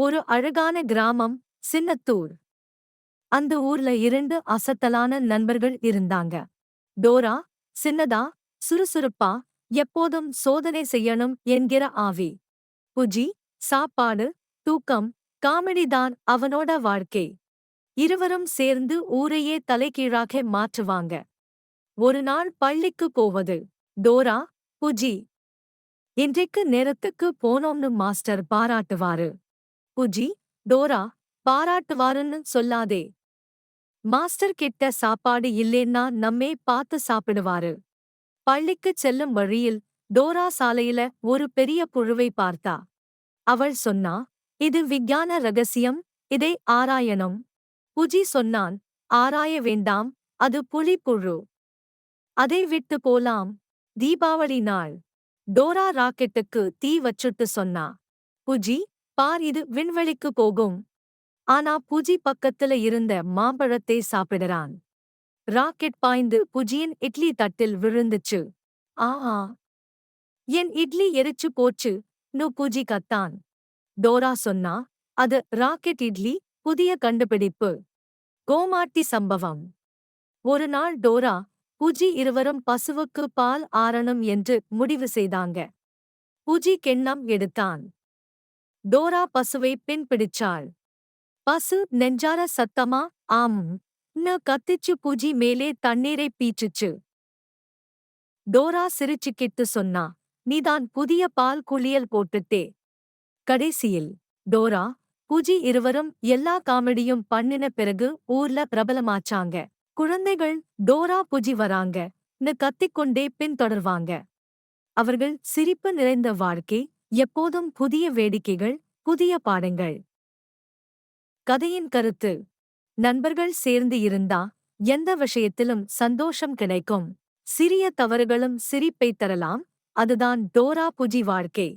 ஒரு அழகான கிராமம், சின்னத்தூர். அந்த ஊர்ல 2 அசத்தலான நண்பர்கள் இருந்தாங்க. டோரா, சின்னதா, சுறுசுறுப்பா, எப்போதும் சோதனை செய்யணும் என்கிற ஆவி. புஜி, சாப்பாடு, தூக்கம், காமெடி தான் அவனோட வாழ்க்கை. இருவரும் சேர்ந்து ஊரையே தலைகீழாக மாற்றுவாங்க. ஒரு நாள் பள்ளிக்கு போவது. டோரா, புஜி. இன்றைக்கு நேரத்துக்கு போனோம்னு மாஸ்டர் பாராட்டுவாரு. புஜி, டோரா, பாராட்டுவாருன்னு சொல்லாதே. மாஸ்டர் கிட்ட சாப்பாடு இல்லேன்னா நம்மே பார்த்து சாப்பிடுவாரு. பள்ளிக்குச் செல்லும் வழியில் டோரா சாலையில ஒரு பெரிய புழுவை பார்த்தா. அவள் சொன்னா, இது விஞ்ஞான ரகசியம், இதை ஆராயணும். புஜி சொன்னான், ஆராய வேண்டாம், அது புலிப்புழு. அதை விட்டு போலாம். தீபாவளி நாள். டோரா ராக்கெட்டுக்கு தீ வச்சுட்டு சொன்னா. புஜி, பார் இது விண்வெளிக்கு போகும். ஆனா புஜி பக்கத்துல இருந்த மாம்பழத்தை சாப்பிடுறான். ராக்கெட் பாய்ந்து புஜியின் இட்லி தட்டில் விழுந்துச்சு. ஆஹா! என் இட்லி எரிச்சு போச்சு, புஜி கத்தான். டோரா சொன்னா, அது ராக்கெட் இட்லி, புதிய கண்டுபிடிப்பு. கோமாட்டி சம்பவம். ஒரு நாள் டோரா, புஜி இருவரும் பசுவுக்கு பால் ஆறணும் என்று முடிவு செய்தாங்க. புஜி கிண்ணம் எடுத்தான். டோரா பசுவை பின்பிடிச்சாள். பசு நெஞ்சார சத்தமா ஆம் ன்னு கத்திச்சு. புஜி மேலே தண்ணீரை பீச்சுச்சு. டோரா சிரிச்சுக்கிட்டு சொன்னா, நீதான் புதிய பால் குளியல் போட்டுட்டே. கடைசியில் டோரா, புஜி இருவரும் எல்லா காமெடியும் பண்ணின பிறகு ஊர்ல பிரபலமாச்சாங்க. குழந்தைகள் டோரா புஜி வராங்க ன்னு கத்திக்கொண்டே பின்தொடர்வாங்க. அவர்கள் சிரிப்பு நிறைந்த வாழ்க்கை, எப்போதும் புதிய வேடிக்கைகள், புதிய பாடங்கள். கதையின் கருத்து: நண்பர்கள் சேர்ந்து இருந்தா எந்த விஷயத்திலும் சந்தோஷம் கிடைக்கும். சிறிய தவறுகளும் சிரிப்பை தரலாம். அதுதான் டோரா புஜி வாழ்க்கை.